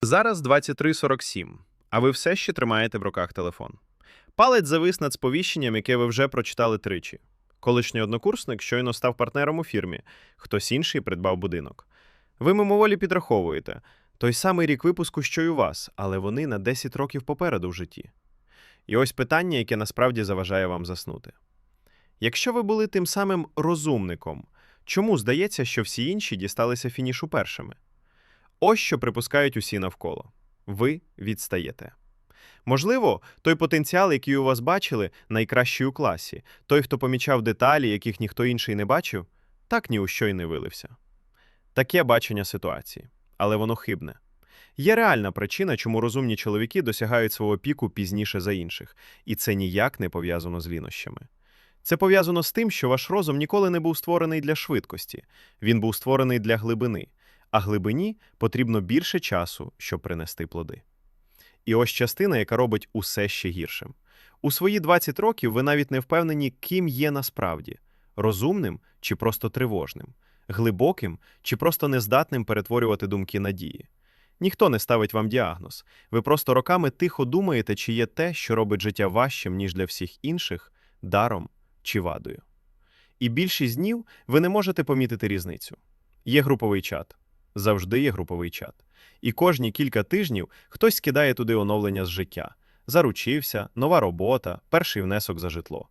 Зараз 23:47, а ви все ще тримаєте в руках телефон. Палець завис над сповіщенням, яке ви вже прочитали тричі. Колишній однокурсник щойно став партнером у фірмі, хтось інший придбав будинок. Ви мимоволі підраховуєте. Той самий рік випуску, що й у вас, але вони на 10 років попереду в житті. І ось питання, яке насправді заважає вам заснути. Якщо ви були тим самим розумником, чому здається, що всі інші дісталися фінішу першими? Ось що припускають усі навколо. Ви відстаєте. Можливо, той потенціал, який у вас бачили, найкращий у класі, той, хто помічав деталі, яких ніхто інший не бачив, так ні у що й не вилився. Таке бачення ситуації. Але воно хибне. Є реальна причина, чому розумні чоловіки досягають свого піку пізніше за інших, і це ніяк не пов'язано з лінощами. Це пов'язано з тим, що ваш розум ніколи не був створений для швидкості, він був створений для глибини, а глибині потрібно більше часу, щоб принести плоди. І ось частина, яка робить усе ще гіршим. У свої 20 років ви навіть не впевнені, ким є насправді – розумним чи просто тривожним, глибоким чи просто нездатним перетворювати думки на дії. Ніхто не ставить вам діагноз. Ви просто роками тихо думаєте, чи є те, що робить життя важчим, ніж для всіх інших, даром чи вадою. І більшість днів ви не можете помітити різницю. Є груповий чат. Завжди є груповий чат. І кожні кілька тижнів хтось скидає туди оновлення з життя. Заручився, нова робота, перший внесок за житло.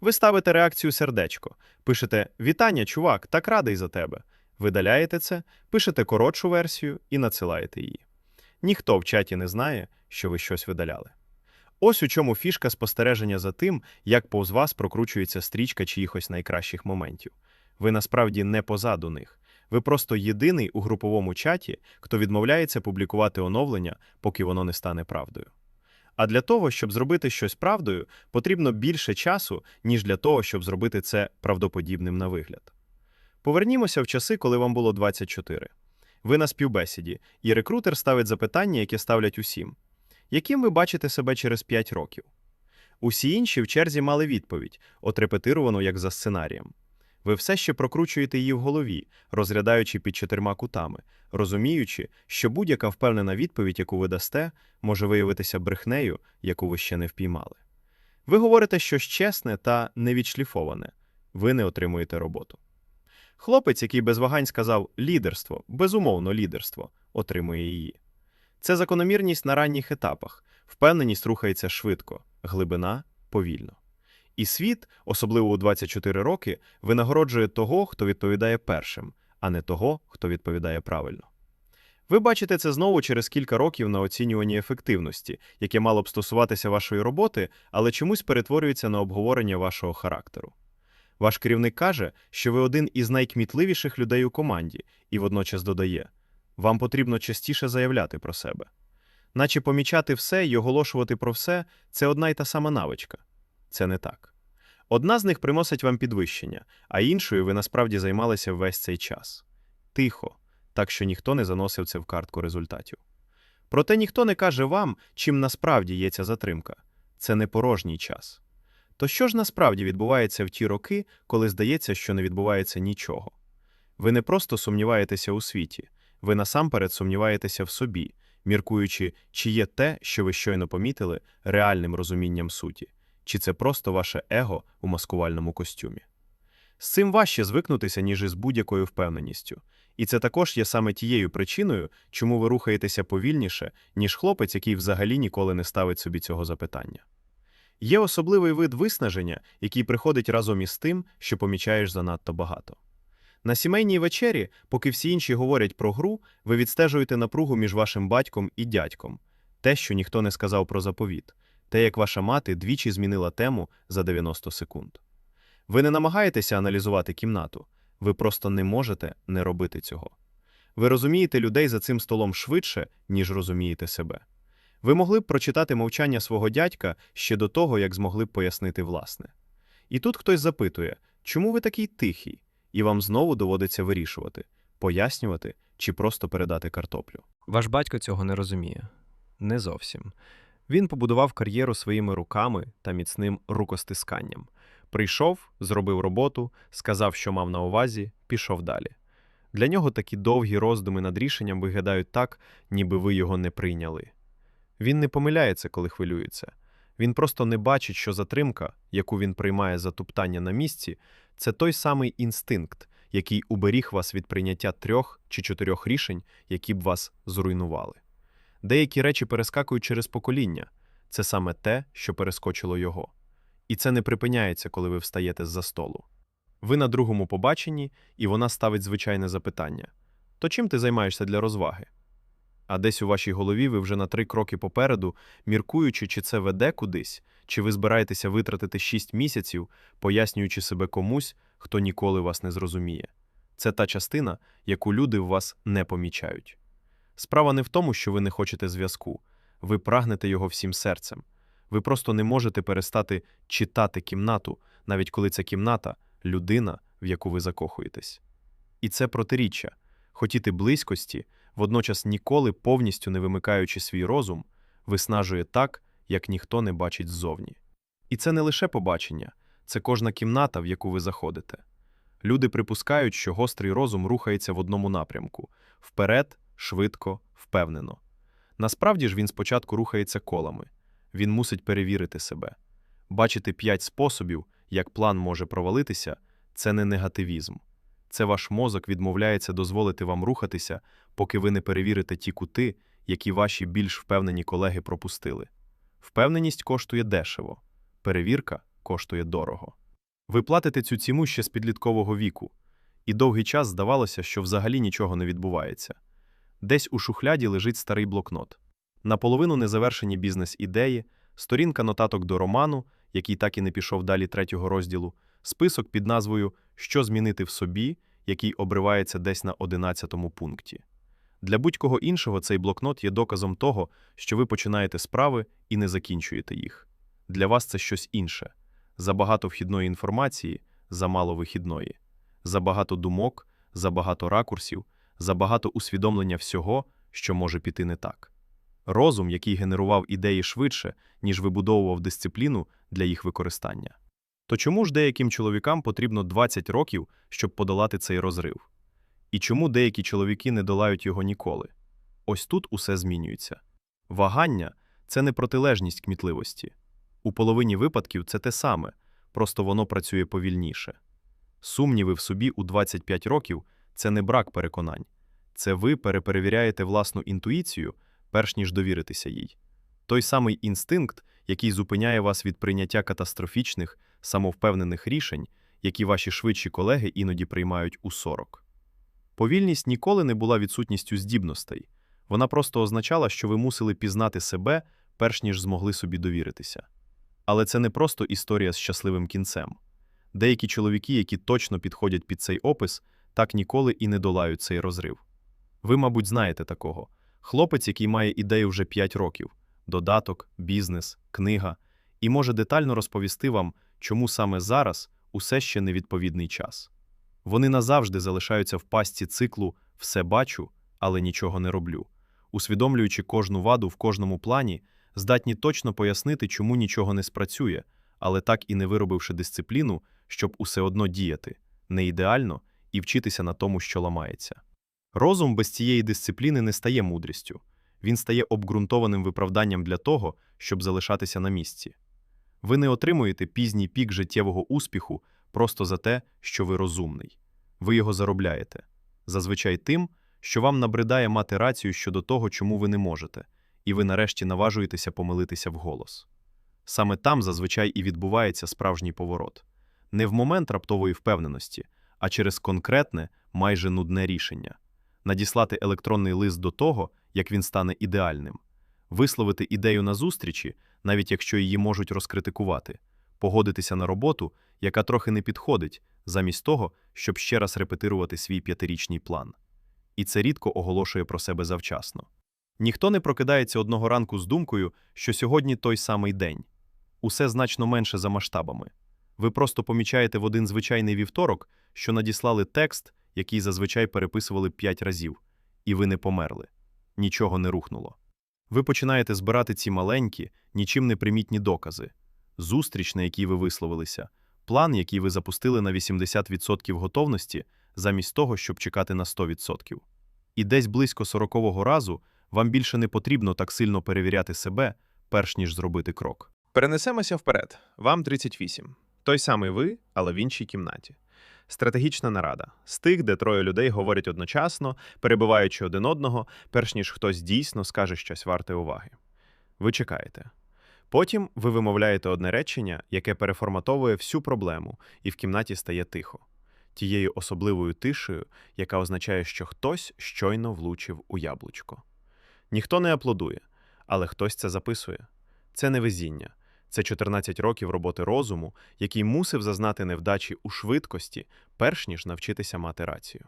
Ви ставите реакцію сердечко, пишете «Вітання, чувак, так радий за тебе». Видаляєте це, пишете коротшу версію і надсилаєте її. Ніхто в чаті не знає, що ви щось видаляли. Ось у чому фішка спостереження за тим, як повз вас прокручується стрічка чиїхось найкращих моментів. Ви насправді не позаду них. Ви просто єдиний у груповому чаті, хто відмовляється публікувати оновлення, поки воно не стане правдою. А для того, щоб зробити щось правдою, потрібно більше часу, ніж для того, щоб зробити це правдоподібним на вигляд. Повернімося в часи, коли вам було 24. Ви на співбесіді, і рекрутер ставить запитання, яке ставлять усім. Яким ви бачите себе через 5 років? Усі інші в черзі мали відповідь, отрепетировану як за сценарієм. Ви все ще прокручуєте її в голові, розглядаючи під 4 кутами, розуміючи, що будь-яка впевнена відповідь, яку ви дасте, може виявитися брехнею, яку ви ще не впіймали. Ви говорите щось чесне та невідшліфоване. Ви не отримуєте роботу. Хлопець, який без вагань сказав «лідерство», безумовно лідерство, отримує її. Це закономірність на ранніх етапах. Впевненість рухається швидко, глибина – повільно. І світ, особливо у 24 роки, винагороджує того, хто відповідає першим, а не того, хто відповідає правильно. Ви бачите це знову через кілька років на оцінюванні ефективності, яке мало б стосуватися вашої роботи, але чомусь перетворюється на обговорення вашого характеру. Ваш керівник каже, що ви один із найкмітливіших людей у команді, і водночас додає – вам потрібно частіше заявляти про себе. Наче помічати все і оголошувати про все – це одна й та сама навичка. Це не так. Одна з них приносить вам підвищення, а іншою ви насправді займалися весь цей час. Тихо, так що ніхто не заносив це в картку результатів. Проте ніхто не каже вам, чим насправді є ця затримка. Це не порожній час. То що ж насправді відбувається в ті роки, коли здається, що не відбувається нічого? Ви не просто сумніваєтеся у світі, ви насамперед сумніваєтеся в собі, міркуючи, чи є те, що ви щойно помітили, реальним розумінням суті, чи це просто ваше его у маскувальному костюмі. З цим важче звикнутися, ніж із будь-якою впевненістю. І це також є саме тією причиною, чому ви рухаєтеся повільніше, ніж хлопець, який взагалі ніколи не ставить собі цього запитання. Є особливий вид виснаження, який приходить разом із тим, що помічаєш занадто багато. На сімейній вечері, поки всі інші говорять про гру, ви відстежуєте напругу між вашим батьком і дядьком. Те, що ніхто не сказав про заповіт. Те, як ваша мати двічі змінила тему за 90 секунд. Ви не намагаєтеся аналізувати кімнату. Ви просто не можете не робити цього. Ви розумієте людей за цим столом швидше, ніж розумієте себе. Ви могли б прочитати мовчання свого дядька ще до того, як змогли б пояснити власне. І тут хтось запитує, чому ви такий тихий? І вам знову доводиться вирішувати, пояснювати чи просто передати картоплю. Ваш батько цього не розуміє. Не зовсім. Він побудував кар'єру своїми руками та міцним рукостисканням. Прийшов, зробив роботу, сказав, що мав на увазі, пішов далі. Для нього такі довгі роздуми над рішенням виглядають так, ніби ви його не прийняли. Він не помиляється, коли хвилюється. Він просто не бачить, що затримка, яку він приймає за туптання на місці, це той самий інстинкт, який уберіг вас від прийняття 3 чи 4 рішень, які б вас зруйнували. Деякі речі перескакують через покоління. Це саме те, що перескочило його. І це не припиняється, коли ви встаєте з-за столу. Ви на другому побаченні, і вона ставить звичайне запитання. То чим ти займаєшся для розваги? А десь у вашій голові ви вже на 3 кроки попереду, міркуючи, чи це веде кудись, чи ви збираєтеся витратити 6 місяців, пояснюючи себе комусь, хто ніколи вас не зрозуміє. Це та частина, яку люди в вас не помічають. Справа не в тому, що ви не хочете зв'язку. Ви прагнете його всім серцем. Ви просто не можете перестати читати кімнату, навіть коли ця кімната – людина, в яку ви закохуєтесь. І це протиріччя. Хотіти близькості, водночас ніколи повністю не вимикаючи свій розум, виснажує так, як ніхто не бачить ззовні. І це не лише побачення, це кожна кімната, в яку ви заходите. Люди припускають, що гострий розум рухається в одному напрямку – вперед, швидко, впевнено. Насправді ж він спочатку рухається колами. Він мусить перевірити себе. Бачити 5 способів, як план може провалитися – це не негативізм. Це ваш мозок відмовляється дозволити вам рухатися, поки ви не перевірите ті кути, які ваші більш впевнені колеги пропустили. Впевненість коштує дешево, перевірка коштує дорого. Ви платите цю ціну ще з підліткового віку, і довгий час здавалося, що взагалі нічого не відбувається. Десь у шухляді лежить старий блокнот. Наполовину незавершені бізнес-ідеї, сторінка нотаток до роману, який так і не пішов далі 3-го розділу, список під назвою «Що змінити в собі», який обривається десь на 11-му пункті. Для будь-кого іншого цей блокнот є доказом того, що ви починаєте справи і не закінчуєте їх. Для вас це щось інше. Забагато вхідної інформації, замало вихідної. Забагато думок, забагато ракурсів, забагато усвідомлення всього, що може піти не так. Розум, який генерував ідеї швидше, ніж вибудовував дисципліну для їх використання. То чому ж деяким чоловікам потрібно 20 років, щоб подолати цей розрив? І чому деякі чоловіки не долають його ніколи? Ось тут усе змінюється. Вагання – це не протилежність кмітливості. У половині випадків це те саме, просто воно працює повільніше. Сумніви в собі у 25 років – це не брак переконань. Це ви переперевіряєте власну інтуїцію, перш ніж довіритися їй. Той самий інстинкт, який зупиняє вас від прийняття катастрофічних, самовпевнених рішень, які ваші швидші колеги іноді приймають у 40. Повільність ніколи не була відсутністю здібностей. Вона просто означала, що ви мусили пізнати себе, перш ніж змогли собі довіритися. Але це не просто історія з щасливим кінцем. Деякі чоловіки, які точно підходять під цей опис, так ніколи і не долають цей розрив. Ви, мабуть, знаєте такого. Хлопець, який має ідею вже 5 років, додаток, бізнес, книга, і може детально розповісти вам, чому саме зараз усе ще невідповідний час. Вони назавжди залишаються в пастці циклу «все бачу, але нічого не роблю», усвідомлюючи кожну ваду в кожному плані, здатні точно пояснити, чому нічого не спрацює, але так і не виробивши дисципліну, щоб усе одно діяти, не ідеально, і вчитися на тому, що ламається. Розум без цієї дисципліни не стає мудрістю. Він стає обґрунтованим виправданням для того, щоб залишатися на місці. Ви не отримуєте пізній пік життєвого успіху просто за те, що ви розумний. Ви його заробляєте. Зазвичай тим, що вам набридає мати рацію щодо того, чому ви не можете, і ви нарешті наважуєтеся помилитися вголос. Саме там зазвичай і відбувається справжній поворот. Не в момент раптової впевненості, а через конкретне, майже нудне рішення. Надіслати електронний лист до того, як він стане ідеальним. Висловити ідею на зустрічі, навіть якщо її можуть розкритикувати. Погодитися на роботу, яка трохи не підходить, замість того, щоб ще раз репетирувати свій 5-річний план. І це рідко оголошує про себе завчасно. Ніхто не прокидається одного ранку з думкою, що сьогодні той самий день. Усе значно менше за масштабами. Ви просто помічаєте в один звичайний вівторок, що надіслали текст, який зазвичай переписували 5 разів, і ви не померли. Нічого не рухнуло. Ви починаєте збирати ці маленькі, нічим не примітні докази. Зустріч, на якій ви висловилися, план, який ви запустили на 80% готовності, замість того, щоб чекати на 100%. І десь близько 40-го разу вам більше не потрібно так сильно перевіряти себе, перш ніж зробити крок. Перенесемося вперед. Вам 38. Той самий ви, але в іншій кімнаті. Стратегічна нарада. З тих, де троє людей говорять одночасно, перебиваючи один одного, перш ніж хтось дійсно скаже щось варте уваги. Ви чекаєте. Потім ви вимовляєте одне речення, яке переформатовує всю проблему, і в кімнаті стає тихо. Тією особливою тишею, яка означає, що хтось щойно влучив у яблучко. Ніхто не аплодує, але хтось це записує. Це не везіння. Це 14 років роботи розуму, який мусив зазнати невдачі у швидкості, перш ніж навчитися мати рацію.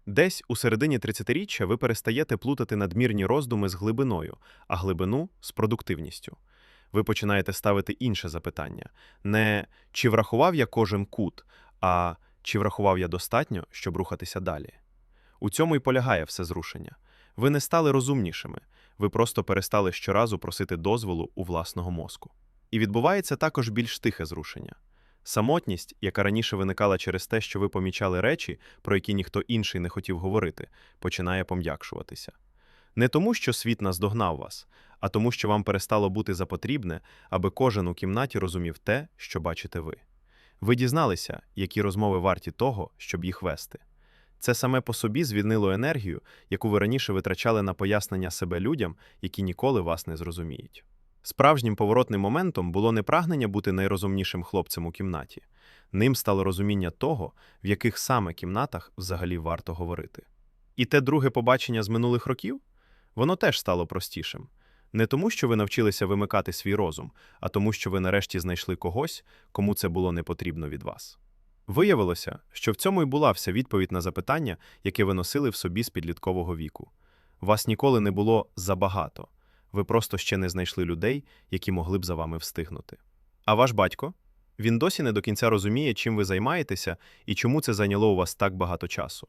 Десь у середині 30-річчя ви перестаєте плутати надмірні роздуми з глибиною, а глибину – з продуктивністю. Ви починаєте ставити інше запитання. Не «чи врахував я кожен кут», а «чи врахував я достатньо, щоб рухатися далі». У цьому й полягає все зрушення. Ви не стали розумнішими, ви просто перестали щоразу просити дозволу у власного мозку. І відбувається також більш тихе зрушення. Самотність, яка раніше виникала через те, що ви помічали речі, про які ніхто інший не хотів говорити, починає пом'якшуватися. Не тому, що світ наздогнав вас, а тому, що вам перестало бути запотрібне, аби кожен у кімнаті розумів те, що бачите ви. Ви дізналися, які розмови варті того, щоб їх вести. Це саме по собі звільнило енергію, яку ви раніше витрачали на пояснення себе людям, які ніколи вас не зрозуміють. Справжнім поворотним моментом було не прагнення бути найрозумнішим хлопцем у кімнаті. Ним стало розуміння того, в яких саме кімнатах взагалі варто говорити. І те друге побачення з минулих років? Воно теж стало простішим. Не тому, що ви навчилися вимикати свій розум, а тому, що ви нарешті знайшли когось, кому це було не потрібно від вас. Виявилося, що в цьому й була вся відповідь на запитання, яке ви носили в собі з підліткового віку. Вас ніколи не було забагато. Ви просто ще не знайшли людей, які могли б за вами встигнути. А ваш батько? Він досі не до кінця розуміє, чим ви займаєтеся і чому це зайняло у вас так багато часу.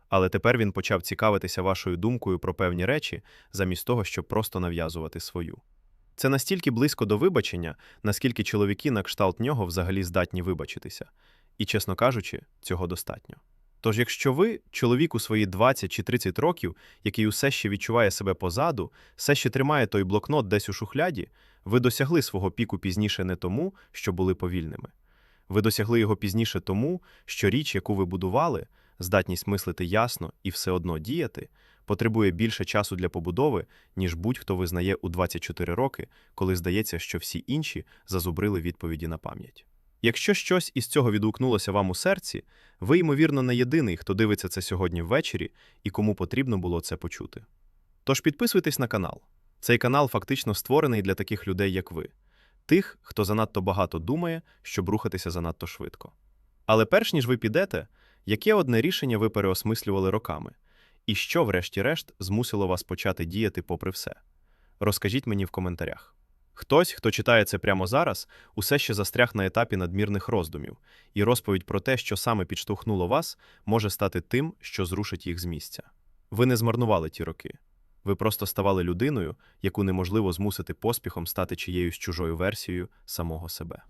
Але тепер він почав цікавитися вашою думкою про певні речі, замість того, щоб просто нав'язувати свою. Це настільки близько до вибачення, наскільки чоловіки на кшталт нього взагалі здатні вибачитися. І, чесно кажучи, цього достатньо. Тож, якщо ви, чоловік у свої 20 чи 30 років, який усе ще відчуває себе позаду, все ще тримає той блокнот десь у шухляді, ви досягли свого піку пізніше не тому, що були повільними. Ви досягли його пізніше тому, що річ, яку ви будували, здатність мислити ясно і все одно діяти, потребує більше часу для побудови, ніж будь-хто визнає у 24 роки, коли здається, що всі інші зазубрили відповіді на пам'ять. Якщо щось із цього відгукнулося вам у серці, ви, ймовірно, не єдиний, хто дивиться це сьогодні ввечері і кому потрібно було це почути. Тож підписуйтесь на канал. Цей канал фактично створений для таких людей, як ви. Тих, хто занадто багато думає, щоб рухатися занадто швидко. Але перш ніж ви підете, яке одне рішення ви переосмислювали роками? І що, врешті-решт, змусило вас почати діяти попри все? Розкажіть мені в коментарях. Хтось, хто читає це прямо зараз, усе ще застряг на етапі надмірних роздумів, і розповідь про те, що саме підштовхнуло вас, може стати тим, що зрушить їх з місця. Ви не змарнували ті роки. Ви просто ставали людиною, яку неможливо змусити поспіхом стати чиєюсь чужою версією самого себе.